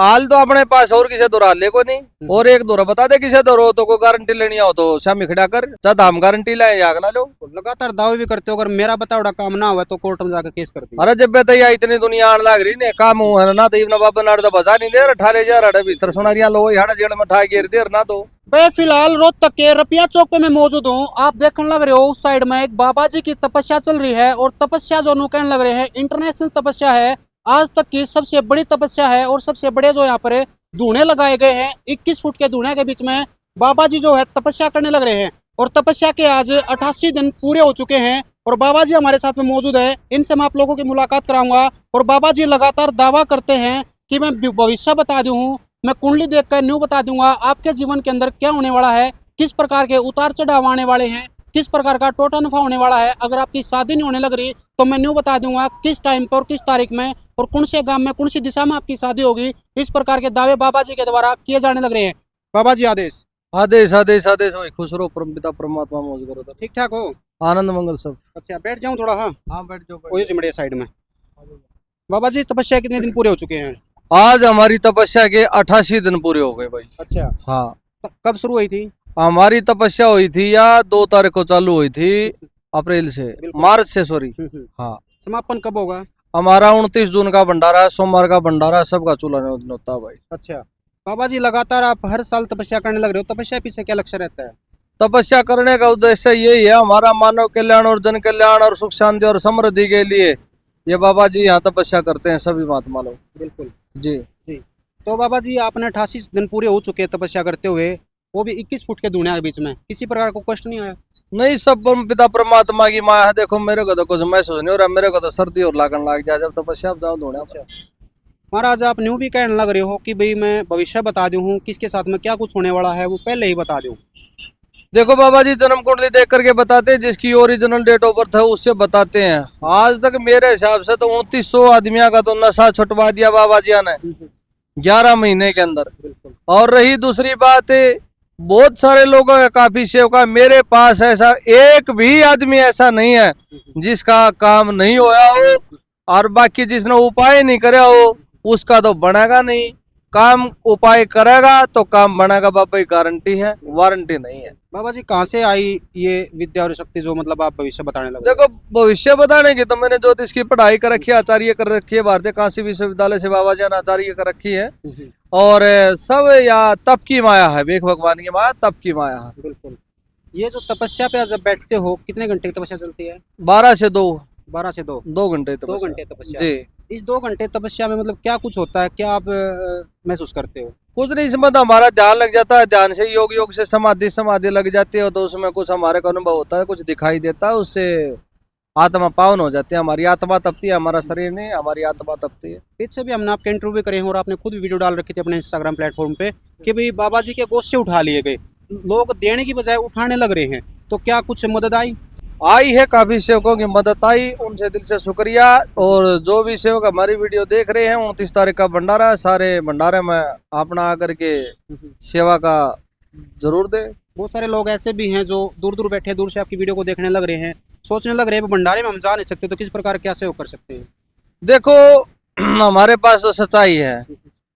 हाल तो अपने पास और किसे दोहरा ले को नहीं, और एक दोहरा बता दे किसे दोहरो तो कोई गारंटी लेनी हो तो शामी खड़ा कर, चाहे हम गारंटी लाए या अगला लो। लगातार दावे भी करते हो, अगर मेरा बताओड़ा काम ना हुआ तो कोर्ट में जाकर केस कर दिया। अरे जब बेतैया इतनी दुनिया आने लग रही ने काम हुआ ना तो इवन बाबा नाड़ तो बजा नहीं दे 18,000 भीतर सुनारिया लो हाड़ा जेल में ठा गिर देर ना तो। मैं फिलहाल रोहतक के रपिया चौक पे मैं मौजूद हूँ। आप देखने लग रहे हो उस साइड में एक बाबा जी की तपस्या चल रही है, और तपस्या जो कहने लग रहे हैं इंटरनेशनल तपस्या है, आज तक की सबसे बड़ी तपस्या है। और सबसे बड़े जो यहाँ पर धूणे लगाए गए हैं, 21 फुट के धूणे के बीच में बाबा जी जो है तपस्या करने लग रहे हैं। और तपस्या के आज 88 दिन पूरे हो चुके हैं, और बाबा जी हमारे साथ में मौजूद है। इनसे मैं आप लोगों की मुलाकात कराऊंगा। और बाबा जी लगातार दावा करते हैं कि मैं भविष्य बता दूं हूँ, मैं कुंडली देखकर न्यू बता दूंगा आपके जीवन के अंदर क्या होने वाला है, किस प्रकार के उतार चढ़ाव आने वाले हैं, किस प्रकार का टोटा नफा होने वाला है। अगर आपकी शादी नहीं होने लग रही तो मैं न्यू बता दूंगा किस टाइम पर और किस तारीख में और कौन से गांव में कौन सी दिशा में आपकी शादी होगी। इस प्रकार के दावे बाबा जी के द्वारा किए जाने लग रहे हैं। बाबा जी आदेश। आदेश आदेश आदेश हो, खुश रहो परम पिता परमात्मा मौज करो तो ठीक ठाक हो? आनंद मंगल सब। अच्छा बैठ जाऊं थोड़ा? हाँ हाँ बैठ जाओ कोई चिमड़िया साइड में। बाबा जी तपस्या कितने दिन पूरे हो चुके हैं? आज हमारी तपस्या के 88 दिन पूरे हो गए भाई। अच्छा हाँ कब शुरू हुई थी? हमारी तपस्या हुई थी या 2 तारीख को चालू हुई थी, अप्रैल से, मार्च से सॉरी। हाँ समापन कब होगा? हमारा 29 जून का भंडारा, सोमवार का भंडारा, सबका चूल्हा नहीं होता भाई। अच्छा बाबा जी लगातार आप हर साल तपस्या करने लग रहे हो, तपस्या पीछे क्या लक्ष्य रहता है? तपस्या करने का उद्देश्य यही है हमारा मानव कल्याण और जन कल्याण और सुख शांति और समृद्धि के लिए ये बाबा जी यहाँ तपस्या करते हैं सभी महात्मा लोग। बिल्कुल जी जी। तो बाबा जी आपने 88 दिन पूरे हो चुके हैं तपस्या करते हुए, वो भी 21 फुट के धुनिया के बीच में, किसी प्रकार को कष्ट नहीं आया? नहीं, सब पिता परमात्मा की माया है। देखो मेरे को तो कुछ महसूस नहीं हो रहा, मेरे को तो सर्दी और लागन लग जाए जब तपस्या जाओ धोने। महाराज आप न्यू भी कहने लग रहे हो कि भाई मैं भविष्य बता दूं हूँ, किसके साथ में क्या कुछ होने वाला है वो पहले ही बता दूं। देखो बाबा जी जन्म कुंडली देख करके बताते हैं, जिसकी ओरिजिनल डेट ऑफ बर्थ है उससे बताते हैं। आज तक मेरे हिसाब से तो 2900 आदमियों का तो नशा छुटवा दिया बाबा जी ने 11 महीने के अंदर। और रही दूसरी बात, बहुत सारे लोगों का काफी सेवका मेरे पास ऐसा एक भी आदमी ऐसा नहीं है जिसका काम नहीं होया हो, और बाकी जिसने उपाय नहीं करे हो उसका तो बनेगा नहीं। काम उपाय करेगा तो काम बनेगा बाबा, की गारंटी है, वारंटी नहीं है। बाबा जी कहाँ से आई ये विद्या और शक्ति जो मतलब आप भविष्य बताने लगे? देखो भविष्य बताने की तो मैंने ज्योतिष की पढ़ाई कर रखी है, आचार्य कर रखी है, भारतीय काशी विश्वविद्यालय से बाबा जी ने आचार्य कर रखी है। और सब या तप की माया है, वेख भगवान की माया, तप की माया है। बिल्कुल। ये जो तपस्या पे जब बैठते हो कितने घंटे की तपस्या चलती है? 12 से 2। 12 से 2? 2 घंटे 2 घंटे तपस्या जी। इस 2 घंटे तपस्या में मतलब क्या कुछ होता है, क्या आप महसूस करते हो? कुछ नहीं, इसमें तो हमारा ध्यान लग जाता है, ध्यान से योग, योग से समाधि लग जाती है, तो उसमें कुछ हमारे को अनुभव होता है, कुछ दिखाई देता है, उससे आत्मा पावन हो जाती है। हमारी आत्मा तपती है, हमारा शरीर नहीं, हमारी आत्मा तपती है। पीछे भी हमने आपके इंटरव्यू करे हैं और आपने खुद वीडियो डाल रखी थी अपने इंस्टाग्राम प्लेटफॉर्म पे कि भाई बाबा जी के गोद से उठा लिए गए, लोग देने की बजाय उठाने लग रहे हैं, तो क्या कुछ मदद आई है? काफी सेवकों की मदद आई, उनसे दिल से शुक्रिया। और जो भी सेवक हमारी वीडियो देख रहे हैं, 29 तारीख का भंडारा, सारे भंडारे में अपना आकर के सेवा का जरूर दे। बहुत सारे लोग ऐसे भी हैं जो दूर दूर बैठे दूर से आपकी वीडियो को देखने लग रहे हैं, सोचने लग रहे हैं भंडारे में हम जा नहीं सकते, तो किस प्रकार क्या सहयोग कर सकते हैं? देखो हमारे पास तो सच्चाई है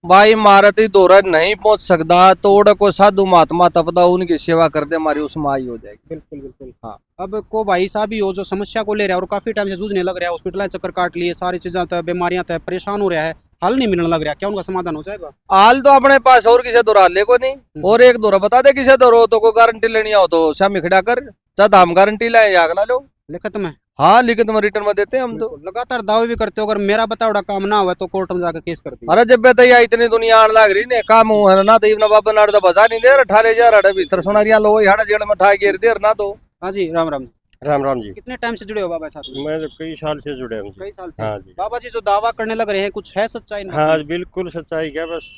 भाई, महारथी दोहरा नहीं पहुंच सकता तो ओड़ा को साधु महात्मा तपदा उनकी सेवा कर दे, हमारी उसमें आई हो जाएगी। बिल्कुल बिल्कुल। हाँ अब को भाई साहब ही हो जो समस्या को ले रहा है और काफी टाइम से जूझने लग रहा है, हॉस्पिटल चक्कर काट लिए, सारी चीजें आता है, बीमारियां आता है, परेशान हो रहा है, हल नहीं मिलने लग रहा, क्या उनका समाधान हो जाएगा? हाल तो अपने पास और किसे दोहरा ले को नहीं, और एक दोहरा बता दे किसे दोहरो तो कोई गारंटी लेनी हो तो शामी खड़ा कर, चाहे हम गारंटी लाए या अगला लो। लिखित में? हाँ लिखित में रिटर्न में देते हैं हम तो। लगातार दावे भी करते हो, अगर मेरा बताओड़ा काम ना हुआ तो कोर्ट में जाकर केस कर दिया। अरे जब बेतैया इतनी दुनिया आने लग रही ने काम हुआ ना तो इवन बाबा नाड़ तो बजा नहीं दे 18,000 भीतर सुनारिया लो हाड़ा जेल में ठा गिर देर ना तो। हाँ जी राम राम। राम राम जी। कितने टाइम से जुड़े हो बाबा साथ में? मैं तो कई साल से जुड़े हूँ। कई साल से? हाँ जी। बाबा जी जो दावा करने लग रहे हैं कुछ है सच्चाई? हाँ बिल्कुल सच्चाई क्या, बस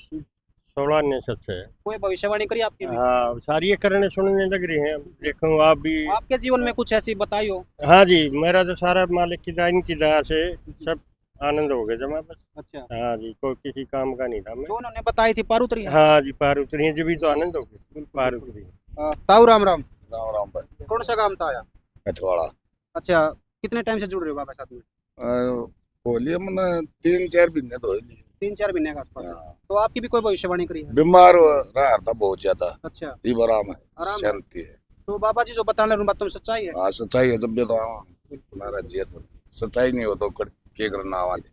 16 ने सच है। कोई भविष्यवाणी करी आपकी भी? हाँ सारी करने सुनने लग रही हैं, देखो आप भी। आपके जीवन में कुछ ऐसी बताई हो? हाँ जी, मेरा तो सारा मालिक की दाइन की दया से सब आनंद हो गया जमा बस। अच्छा। हाँ जी, कोई किसी काम का नहीं था मैं। जो उन्होंने बताई थी पार उतरी? हाँ जी, पार उतरी है, जब भी तो आनंद हो गया, पार उतरी। ताऊ राम राम। राम राम भाई। कौन सा काम था आया? हथवाड़ा। अच्छा कितने टाइम से जुड़ रहे हो बाबा साथ में? बोलिए मैंने 3-4 महीने तो हो लिए। 3-4 महीने के आसपास। हाँ। तो आपकी भी कोई भविष्यवाणी करी है? बीमार रहा था बहुत ज्यादा, अच्छा, ये आराम है, आराम है। शांति है। तो बाबा जी जो बताने उन बातों में सच्चाई है? हाँ सच्चाई है, जब भी तो हमारा जीत सच्चाई नहीं हो तो क्या करना वाले।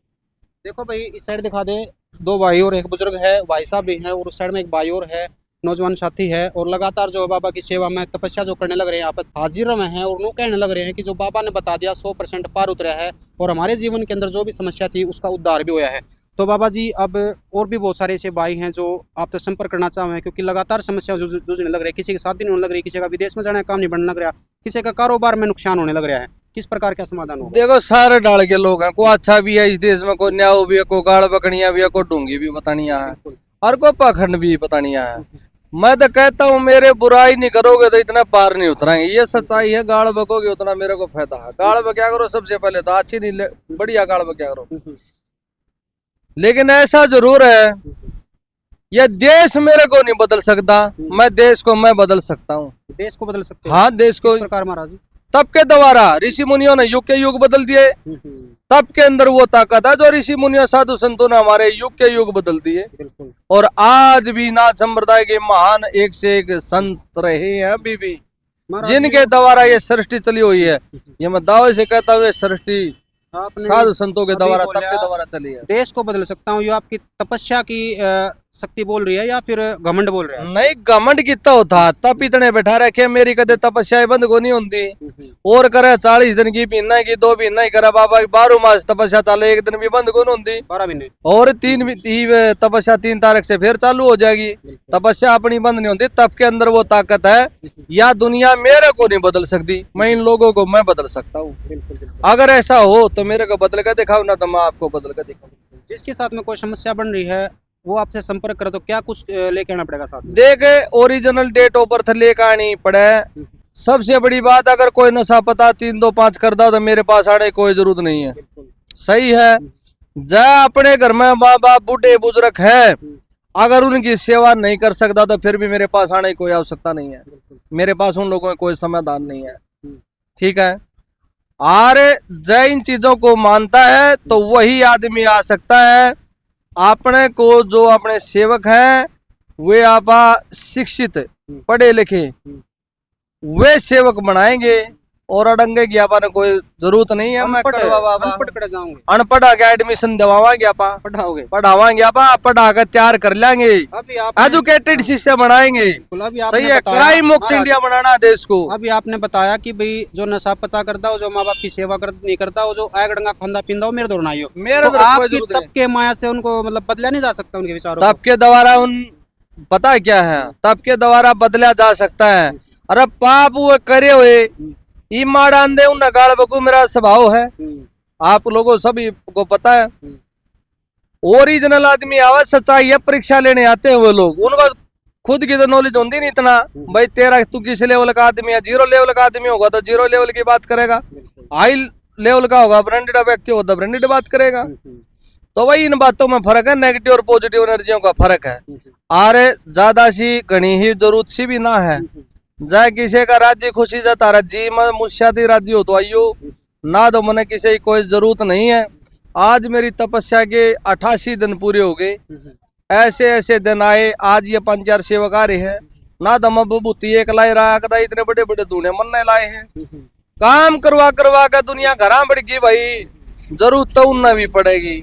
देखो भाई इस साइड दिखा दे, 2 भाई और एक बुजुर्ग है, भाई साहब भी हैं और उस साइड में एक भाई और है, नौजवान साथी है और लगातार जो बाबा की सेवा में तपस्या जो करने लग रहे हैं यहाँ पर हाजिर में हैं और वो कहने लग रहे हैं कि जो बाबा ने बता दिया 100% पार उतरा है और हमारे जीवन के अंदर जो भी समस्या थी उसका उद्धार भी हुआ है। तो बाबा जी अब और भी बहुत सारे ऐसे भाई हैं जो आपसे संपर्क करना चाहें क्योंकि लगातार समस्या जूझने लग रही है, किसी की शादी नहीं होने लग रही, किसी का विदेश में जाने का काम नहीं बनने लग रहा, किसी का कारोबार में नुकसान होने लग रहा है, किस प्रकार का समाधान होगा? देखो सारे डाल के लोग हैं, कोई अच्छा भी है इस देश में, कोई न्याऊ भी है, कोई गाड़ बकड़ियां भी है, कोई ढूंगी भी बतानिया है और कोई पाखंड भी बतानिया है। मैं तो कहता हूँ मेरे बुराई नहीं करोगे तो इतना पार नहीं उतरेंगे, ये सच्चाई है। गाड़ बकोगे उतना मेरे को फायदा है। गाड़ बक्या करो सबसे पहले तो अच्छी नहीं बढ़िया गाड़ बक्या करो, लेकिन ऐसा जरूर है ये देश मेरे को नहीं बदल सकता, मैं देश को मैं बदल सकता हूँ। देश को बदल सकते हैं? हाँ देश को किस प्रकार महाराज जी? तब के द्वारा ऋषि मुनियों ने युग के युग बदल दिए, तब के अंदर वो ताकत है जो ऋषि मुनियों साधु संतों ने हमारे युग के युग बदल दिए। बिल्कुल। और आज भी नाथ संप्रदाय के महान एक से एक संत रहे हैं अभी भी, महाराज जी, जिनके द्वारा ये सृष्टि चली हुई है। ये मैं दावे से कहता हूँ ये सृष्टि आपने साधु संतों के अभी द्वारा, तब बोला के द्वारा चली है। देश को बदल सकता हूँ, ये आपकी तपस्या की शक्ति बोल रही है या फिर घमंड बोल रहा है? नहीं घमंड कितना होता, तब इतने बैठा रखे मेरी कदे तपस्या बंद को नहीं होती। और करे 40 दिन की पीना की 2 महीना ही करे बाबा 12 मास तपस्या चाले, एक दिन भी बंद को नहीं होती। 12 महीने और 3 तपस्या 3 तारीख से फिर चालू हो जाएगी। तपस्या अपनी बंद नहीं होती, तब के अंदर वो ताकत है। या दुनिया मेरे को नहीं बदल सकती, मैं इन लोगों को मैं बदल सकता हूँ। अगर ऐसा हो तो मेरे को बदल कर दिखाओ, ना तो मैं आपको बदल कर दिखाऊं। जिसके साथ में कोई समस्या बन रही है वो आपसे संपर्क करे तो क्या कुछ लेके आना पड़ेगा साथ में? देखे ओरिजिनल डेट ऑफ बर्थ लेकर आनी पड़े। सबसे बड़ी बात अगर कोई नशा पता 3, 2, 5 कर दो तो मेरे पास आने की कोई जरूरत नहीं है। सही है, जय अपने घर में माँ बाप बूढ़े बुजुर्ग है, अगर उनकी सेवा नहीं कर सकता तो फिर भी मेरे पास आने की कोई आवश्यकता नहीं है। मेरे पास उन लोगों का कोई समाधान नहीं है। ठीक है, और जय इन चीजों को मानता है तो वही आदमी आ सकता है। अपने को जो अपने सेवक हैं वे आप शिक्षित पढ़े लिखे वे सेवक बनाएंगे और अड़ंगे की आपा ने कोई जरूरत नहीं है। मैं अनपढ़ कर जाऊंगे, अनपढ़ के एडमिशन दिवावांगे, आपा पढ़ावांगे, आपा पढ़ा कर तैयार कर लेंगे, अभी आपने एजुकेटेड शिष्य बनाएंगे। अभी सही आपने है, बताया क्राइम मुक्त महाराज, इंडिया बनाना देश को। अभी आपने बताया कि भाई जो नशा पता करता हो, जो माँ बाप की सेवा नहीं करता हो, जो आग डंगा खंदा पिंदा हो, मेरे दौड़ना ही हो, मेरे तो आपकी तब के माया से उनको मतलब बदला नहीं जा सकता उनके विचारों तब के द्वारा उन पता है क्या है, तब के द्वारा बदला जा सकता है। अरे पाप वो करे हुए ईमान दे उन गाड़ बकू मेरा स्वभाव है, आप लोगों सभी को पता है। ओरिजिनल आदमी आवाज सच्चाई है, परीक्षा लेने आते हैं वो लोग, उनको खुद की तो नॉलेज होती नहीं इतना। भाई तेरा तू किस लेवल का आदमी है, 0 लेवल का आदमी होगा तो 0 लेवल की बात करेगा, हाई लेवल का होगा ब्रांडेड व्यक्ति होगा तो ब्रांडेड बात करेगा। तो वही इन बातों में फर्क है, नेगेटिव और पॉजिटिव एनर्जियों का फर्क है। और ज्यादा सी घनी ही जरूरत सी भी ना है। जाए किसी का राज्य खुशी जा तारा जी मैं मुझसे राज्य हो तो आइयो ना, तो मैंने किसी की कोई जरूरत नहीं है। आज मेरी तपस्या के 88 दिन पूरे हो गए, ऐसे ऐसे दिन आए। आज ये 5-4 सेवक आ रहे हैं ना, तो मैं बबूती एक लाई रहा कदा इतने बड़े बड़े दूने मन नहीं लाए हैं। काम करवा करवा कर दुनिया घरा बढ़ गई भाई, जरूरत तो उनना भी पड़ेगी।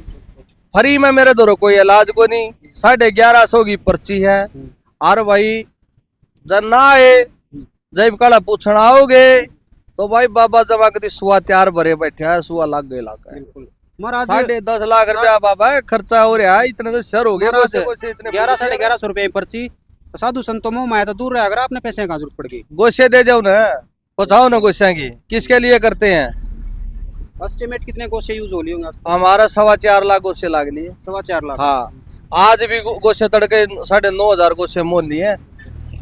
फ्री में मेरे दौर कोई इलाज को नहीं, 1150 की पर्ची है। और भाई जब ना आए जब कड़ा पूछना आओगे तो भाई बाबा जमा कती सुआ तैयार भरे बैठे है, सुआ लाग गए लाग महाराज 10.5 लाख रुपया बाबा खर्चा हो रहा है, इतने तो सर हो गए 11-11.5 रुपए पर्ची। साधु संतों में माया तो दूर रहा, अगर आपने पैसे का जरूरत पड़ गई गोशे दे जाओ ना, पहुंचाओ ना गोशा की। किसके लिए करते हैं? एस्टिमेट कितने गोशे यूज हो लिए होंगे? हमारा 4.25 लाख गोशे लाग लिए। 4.25 लाख? हाँ, आज भी गोशे तड़के 9,500 गोशे मोल लिए।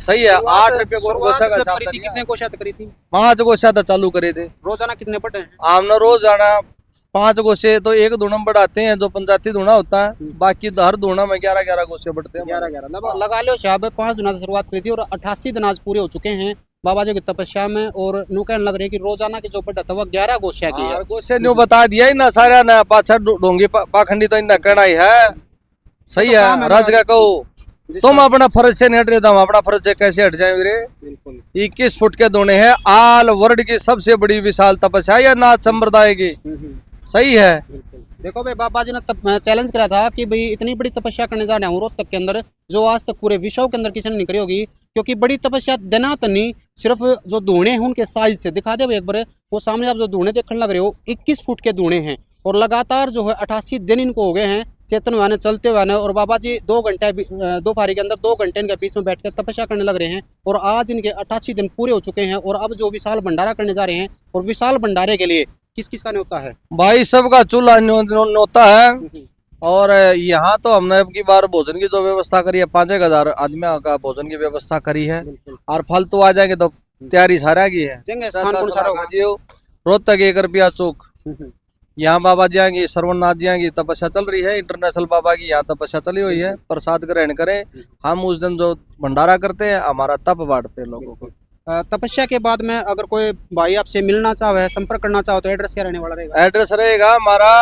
सही है, 8 रुपये गोशा का हिसाब था। कितने गोशा करी थी? 5 गोशा तो चालू करे थे। रोजाना कितने पटे हैं? हमने रोज जाना 5 गोशे तो एक धूना बढ़ाते हैं, जो पंचायती धूना होता है, बाकी हर धूना में 11-11 गोशे बढ़ते हैं। 11-11 लगा लो साहब। 5 दिन से शुरुआत करी थी और 88 दिन आज पूरे हो चुके हैं बाबा जी की तपस्या में। और नु कहने लग रहे हैं कि रोजाना की जो पड़ा था वो 11 गोशिया की है। गोशे न्यू बता दिया ही ना सारा ना, पाछा ढोंगी पाखंडी तो इन्हें कड़ाई है। सही तो काम है है राज का कहो जिस तुम तरह- अपना फर्ज से नहीं हट रहे तो हम अपना फर्ज से कैसे हट जाए वीरे। बिल्कुल 21 फुट के दोने हैं, आल वर्ल्ड की सबसे बड़ी विशाल तपस्या या नाथ संप्रदाय की। सही है। बिल्कुल। देखो भाई बाबा जी ने चैलेंज करा था कि भाई इतनी बड़ी तपस्या करने जा रहे हैं रोहतक के अंदर, जो आज तक पूरे विश्व के अंदर किसी ने नहीं करी होगी। क्योंकि बड़ी तपस्या देना तो नहीं, सिर्फ जो धूणे हैं उनके साइज से दिखा दे भाई एक बार। वो सामने आप जो धूणे देखने लग रहे हो 21 फुट के धूणे हैं और लगातार जो है 88 दिन इनको हो गए हैं चेतन हुआ चलते हुए ने। और बाबा जी 2 घंटे दोपहर के अंदर 2 घंटे इनके बीच में बैठ कर तपस्या करने लग रहे हैं और आज इनके 88 दिन पूरे हो चुके हैं। और अब जो विशाल भंडारा करने जा रहे हैं, और विशाल भंडारे के लिए किस किस का न्योता है? भाई सबका चूल्हा न्योता है। और यहाँ तो हमने अब की बार भोजन की जो व्यवस्था करी है 5,000 आदमियों का भोजन की व्यवस्था करी है। बिल्कुल। और फालतू आ जाएंगे तो तैयारी सारा की है। जंगे स्थान कौन सा होगा? रोहतक 1 रुपया चौक, यहाँ बाबा जी आएंगे, श्रवणनाथ जी आएंगे, तपस्या चल रही है इंटरनेशनल बाबा की, यहाँ तपस्या चली हुई है। प्रसाद ग्रहण करें, हम उस दिन जो भंडारा करते हैं हमारा तप बांटते हैं लोगों को। तपस्या के बाद में अगर कोई भाई आपसे मिलना चाहे, संपर्क करना चाहो, तो एड्रेस क्या रहने वाला रहेगा? एड्रेस रहेगा हमारा,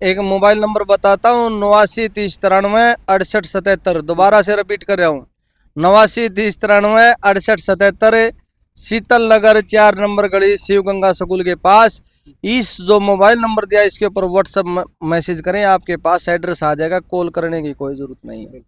एक मोबाइल नंबर बताता हूँ, 89 30 93 68 77। दोबारा से रिपीट कर रहा हूँ, 89 30 93 68 77, शीतल नगर 4 नंबर गली, शिव गंगा स्कूल के पास। इस जो मोबाइल नंबर दिया इसके ऊपर व्हाट्सएप मैसेज करें, आपके पास एड्रेस आ जाएगा, कॉल करने की कोई जरूरत नहीं है।